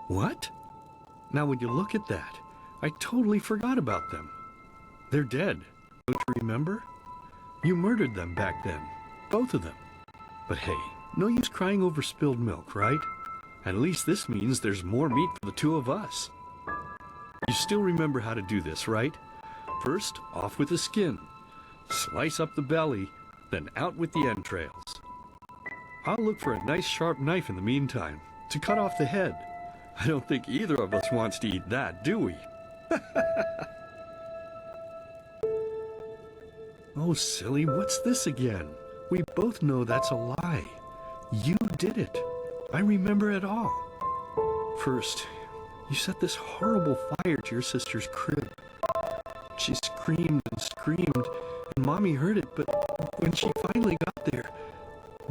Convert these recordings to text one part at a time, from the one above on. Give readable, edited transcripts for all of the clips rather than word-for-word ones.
What? Now when you look at that, I totally forgot about them. They're dead. Don't you remember? You murdered them back then. Both of them. But hey, no use crying over spilled milk, right? At least this means there's more meat for the two of us. You still remember how to do this, right? First, off with the skin. Slice up the belly, then out with the entrails. I'll look for a nice sharp knife in the meantime, to cut off the head. I don't think either of us wants to eat that, do we? Oh, silly, what's this again? We both know that's a lie. You did it. I remember it all. First, you set this horrible fire to your sister's crib. She screamed and screamed, and Mommy heard it, but when she finally got there,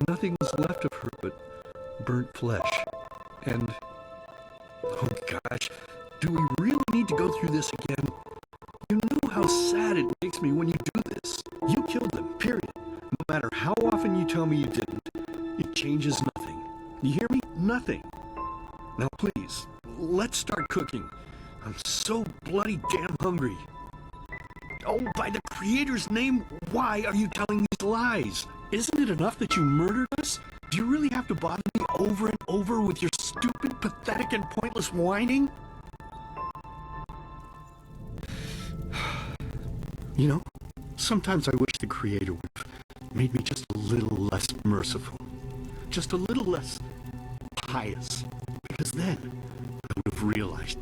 nothing was left of her but burnt flesh. And, oh gosh, do we really need to go through this again? You know how sad it makes me when you do this. You killed them, period. No matter how often you tell me you didn't, it changes nothing. You hear me? Nothing. Now please, let's start cooking. I'm so bloody damn hungry. Oh, by the Creator's name, why are you telling these lies? Isn't it enough that you murdered us? Do you really have to bother me over and over with your stupid, pathetic, and pointless whining? You know, sometimes I wish the Creator would have made me just a little less merciful. Just a little less pious. Because then I would have realized.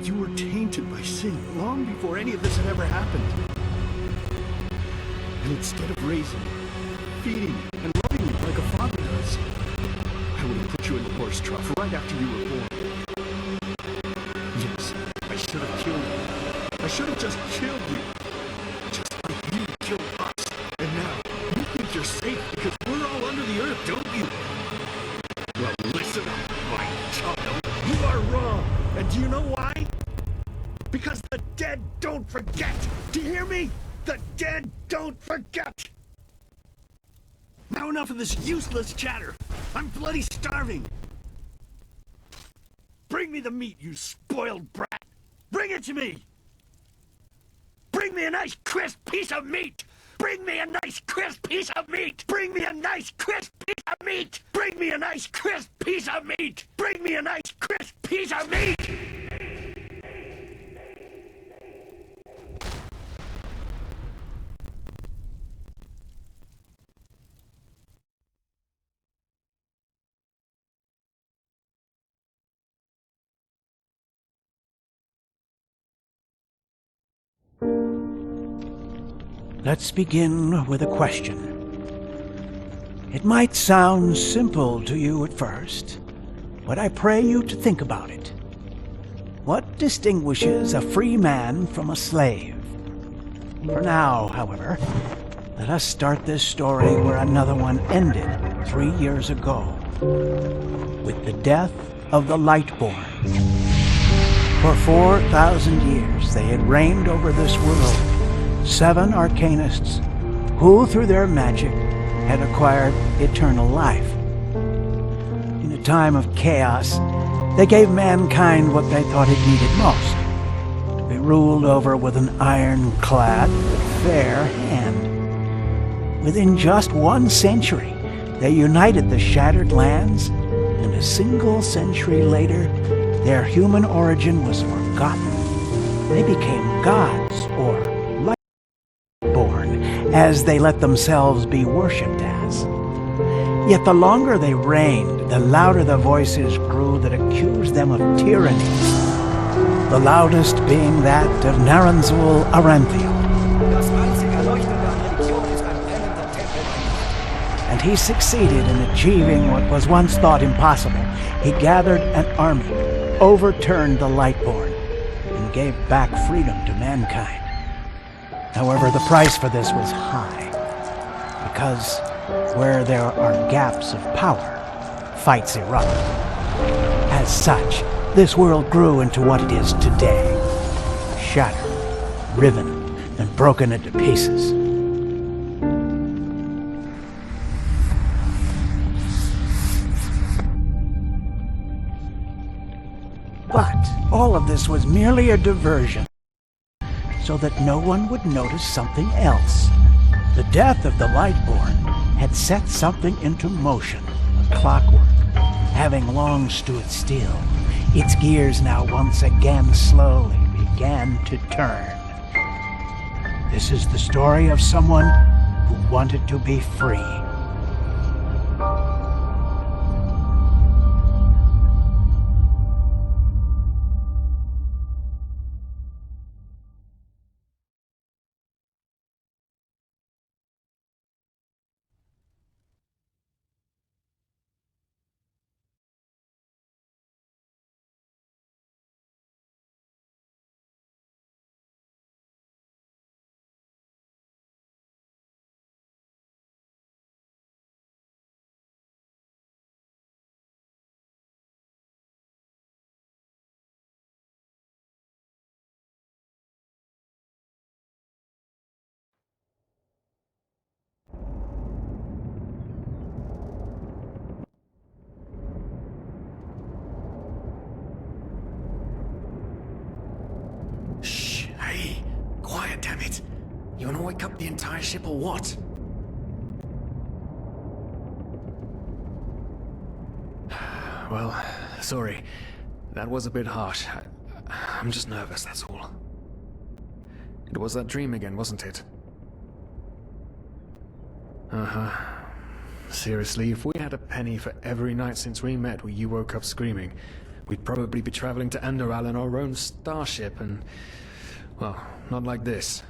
You were tainted by sin long before any of this had ever happened. And instead of raising, feeding, and loving you like a father does, I would have put you in the horse trough right after you were born. Yes, I should have killed you. I should have just killed you. Just like you killed us. And now, you think you're safe because we're all under the earth, don't you? Well, listen up, my child. You are wrong. And do you know why? Because the dead don't forget! Do you hear me? The dead don't forget! Now enough of this useless chatter! I'm bloody starving! Bring me the meat, you spoiled brat! Bring it to me! Bring me a nice crisp piece of meat! Bring me a nice crisp piece of meat! Bring me a nice crisp piece of meat! Bring me a nice crisp piece of meat! Bring me a nice crisp piece of meat! Let's begin with a question. It might sound simple to you at first, but I pray you to think about it. What distinguishes a free man from a slave? For now, however, let us start this story where another one ended 3 years ago, with the death of the Lightborn. For 4,000 years they had reigned over this world, 7 arcanists who, through their magic, had acquired eternal life. In a time of chaos, they gave mankind what they thought it needed most, to be ruled over with an ironclad but fair hand. Within just 1 century, they united the shattered lands, and a single century later, their human origin was forgotten. They became gods, or as they let themselves be worshipped as. Yet the longer they reigned, the louder the voices grew that accused them of tyranny, the loudest being that of Naranzul Aranthio. And he succeeded in achieving what was once thought impossible. He gathered an army, overturned the Lightborn, and gave back freedom to mankind. However, the price for this was high, because where there are gaps of power, fights erupt. As such, this world grew into what it is today, shattered, riven, and broken into pieces. But all of this was merely a diversion, so that no one would notice something else. The death of the Lightborn had set something into motion, clockwork, having long stood still. Its gears now once again slowly began to turn. This is the story of someone who wanted to be free. Shh, hey, quiet, damn it. You wanna wake up the entire ship or what? Well, sorry. That was a bit harsh. I'm just nervous, that's all. It was that dream again, wasn't it? Uh-huh. Seriously, if we had a penny for every night since we met where you woke up screaming, we'd probably be traveling to Enderal in our own starship and... well, not like this.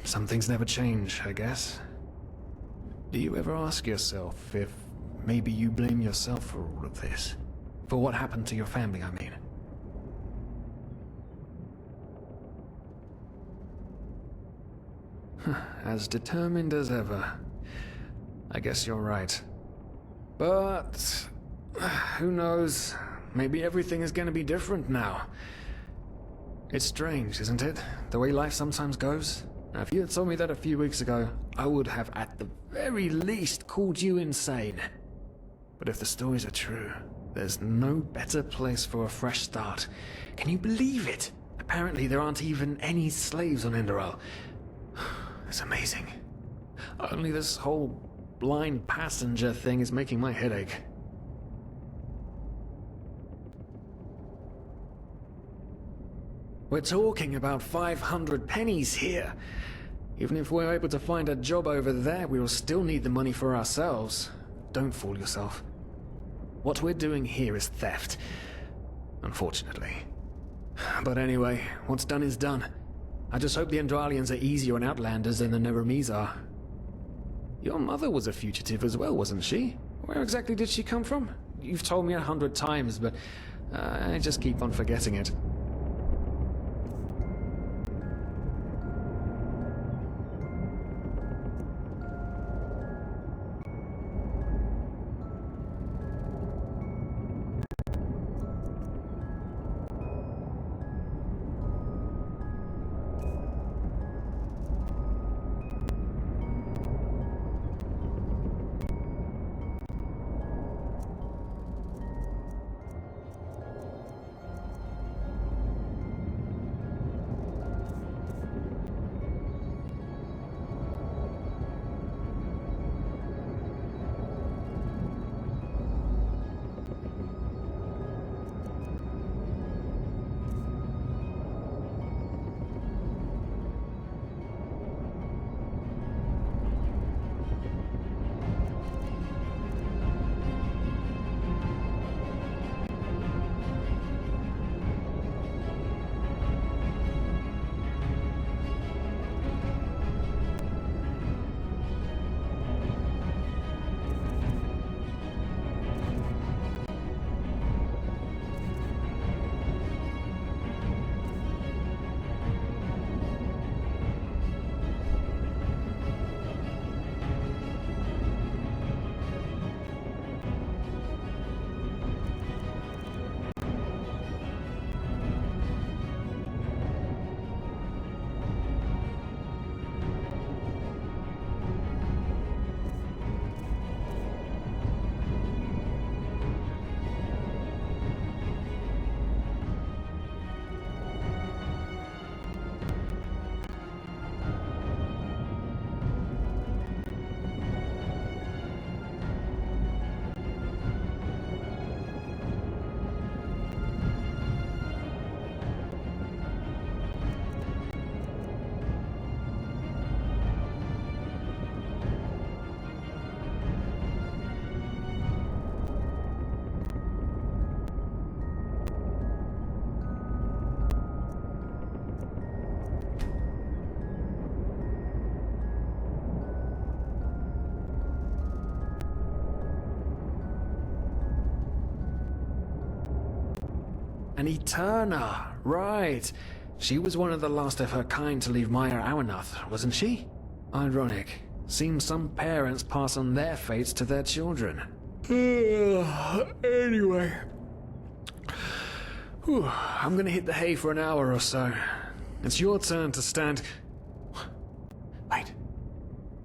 Some things never change, I guess. Do you ever ask yourself if maybe you blame yourself for all of this? For what happened to your family, I mean? As determined as ever. I guess you're right. But... who knows? Maybe everything is gonna be different now. It's strange, isn't it? The way life sometimes goes? Now, if you had told me that a few weeks ago, I would have at the very least called you insane. But if the stories are true, there's no better place for a fresh start. Can you believe it? Apparently there aren't even any slaves on Enderal. It's amazing. Only this whole blind passenger thing is making my head ache. We're talking about 500 pennies here. Even if we're able to find a job over there, we will still need the money for ourselves. Don't fool yourself. What we're doing here is theft. Unfortunately. But anyway, what's done is done. I just hope the Endralians are easier on Outlanders than the Neramis are. Your mother was a fugitive as well, wasn't she? Where exactly did she come from? You've told me 100 times, but I just keep on forgetting it. An Eterna, right. She was one of the last of her kind to leave Maya Awernath, wasn't she? Ironic. Seems some parents pass on their fates to their children. Anyway. Whew, I'm gonna hit the hay for an hour or so. It's your turn to stand... Wait.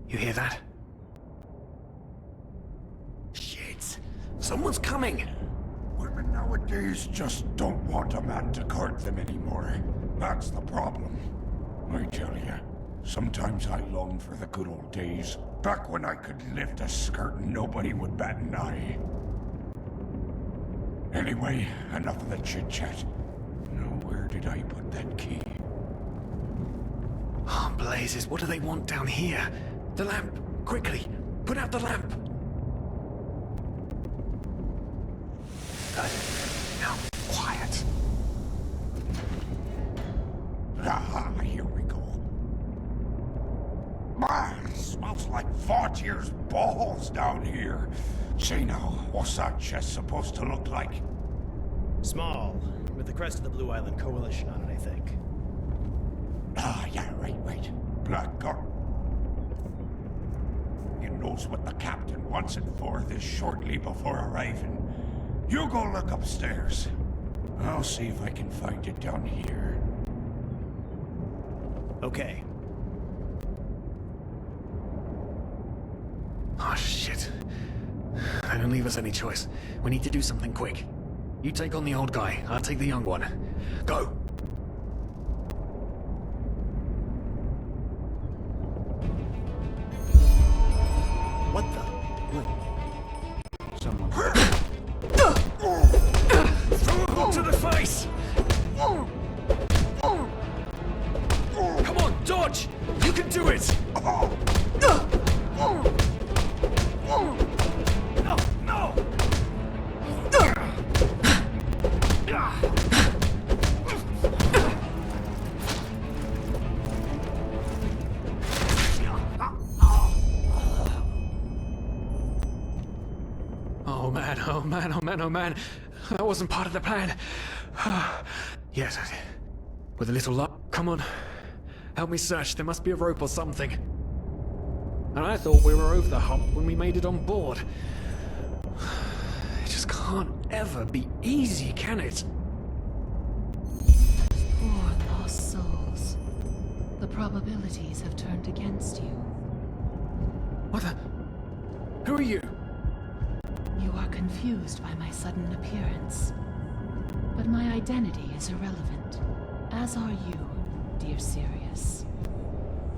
You hear that? Shit. Someone's coming! Women nowadays just don't want a man to court them anymore. That's the problem. I tell you, sometimes I long for the good old days, back when I could lift a skirt and nobody would bat an eye. Anyway, enough of the chit-chat. Now, where did I put that key? Oh, blazes, what do they want down here? The lamp! Quickly! Put out the lamp! Good. Now, quiet. Aha, here we go. Man, smells like Faughtier's balls down here. Say now, what's that chest supposed to look like? Small, with the crest of the Blue Island Coalition on it, I think. Ah, yeah, right. Blackguard. He knows what the captain wants it for this shortly before arriving. You go look upstairs. I'll see if I can find it down here. Okay. Oh, shit. They don't leave us any choice. We need to do something quick. You take on the old guy, I'll take the young one. Go! What the? Someone. Throw a hook to the face! Come on, dodge! You can do it! No! Oh man. That wasn't part of the plan. Yes. With a little luck. Come on. Help me search. There must be a rope or something. And I thought we were over the hump when we made it on board. It just can't ever be easy, can it? Poor lost souls. The probabilities have turned against you. What the... Who are you? You are confused by my sudden appearance. But my identity is irrelevant. As are you, dear Sirius.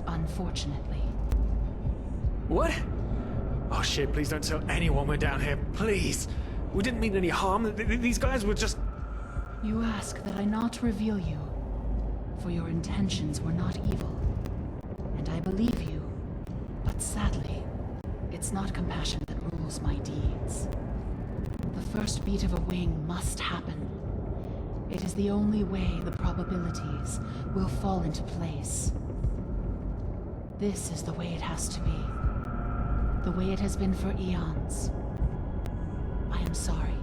Unfortunately. What? Oh shit, please don't tell anyone we're down here, please. We didn't mean any harm. These guys were just... You ask that I not reveal you, for your intentions were not evil. And I believe you. But sadly, it's not compassion that rules my deeds. The first beat of a wing must happen. It is the only way the probabilities will fall into place. This is the way it has to be. The way it has been for eons. I am sorry.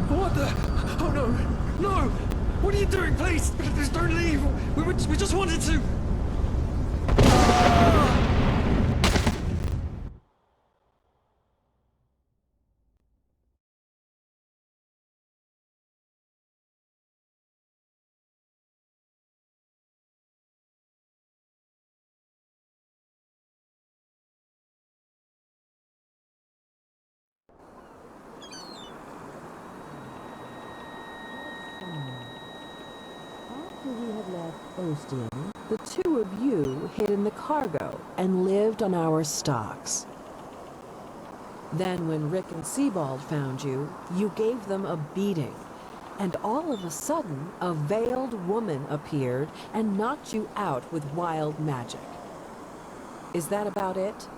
What the... Oh no! No! What are you doing, please? Please don't leave! We just wanted to... After we had left Ostian, the two of you hid in the cargo and lived on our stocks. Then when Rick and Sebald found you, you gave them a beating. And all of a sudden, a veiled woman appeared and knocked you out with wild magic. Is that about it?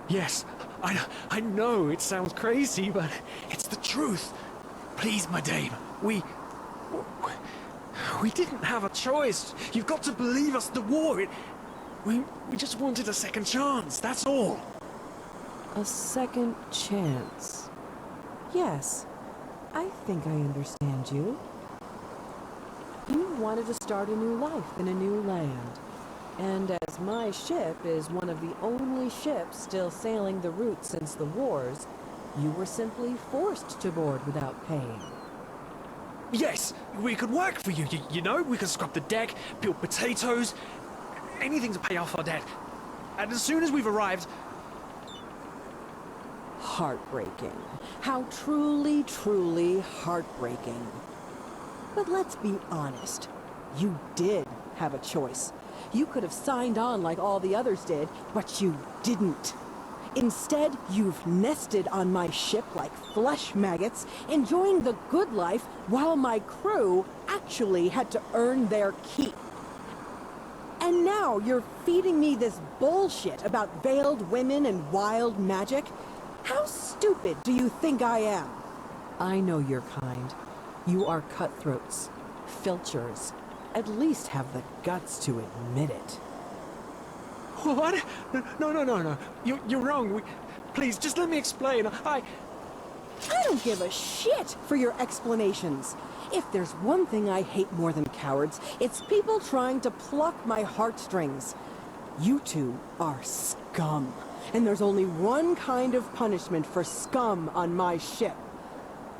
Yes, I know it sounds crazy, but it's the truth. Please, my dame, we didn't have a choice. You've got to believe us, the war, we just wanted a second chance, that's all. A second chance. Yes, I think I understand you. You wanted to start a new life in a new land. And as my ship is one of the only ships still sailing the route since the wars, you were simply forced to board without paying. Yes, we could work for you, you know? We could scrub the deck, peel potatoes, anything to pay off our debt. And as soon as we've arrived... Heartbreaking. How truly, truly heartbreaking. But let's be honest. You did have a choice. You could have signed on like all the others did, but you didn't. Instead, you've nested on my ship like flesh maggots, enjoying the good life while my crew actually had to earn their keep. And now you're feeding me this bullshit about veiled women and wild magic? How stupid do you think I am? I know your kind. You are cutthroats, filchers. At least have the guts to admit it. What? No. You're wrong. Please, just let me explain. I don't give a shit for your explanations. If there's one thing I hate more than cowards, it's people trying to pluck my heartstrings. You two are scum. And there's only one kind of punishment for scum on my ship.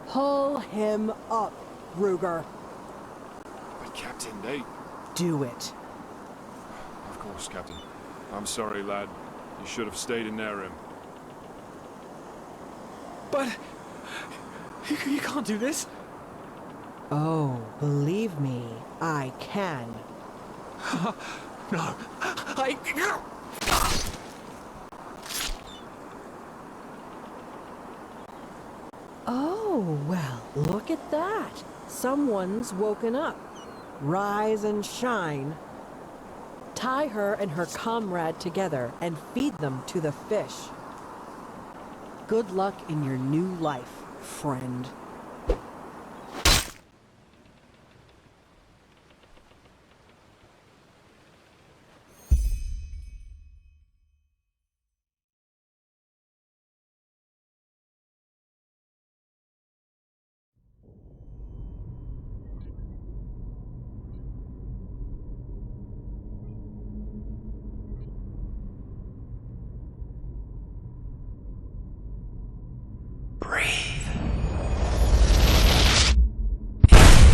Pull him up, Ruger. But Captain, they... Do it. Of course, Captain. I'm sorry, lad. You should have stayed in their room. But... You can't do this. Oh, believe me, I can. No. Oh, well, look at that. Someone's woken up. Rise and shine. Tie her and her comrade together and feed them to the fish. Good luck in your new life, friend.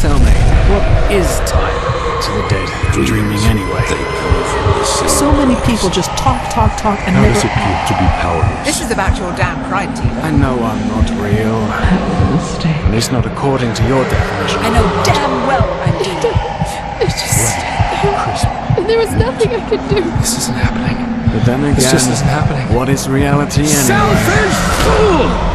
Tell me, what is time to the dead? Dreaming anyway. So many people just talk, and How never does it feel to be powerless? This is about your damn pride, team. I know I'm not real. At least not according to your definition. I know damn well I'm doing. It's just... There was nothing I could do. This isn't happening. But then again, this just isn't happening. What is reality anyway? Selfish fool!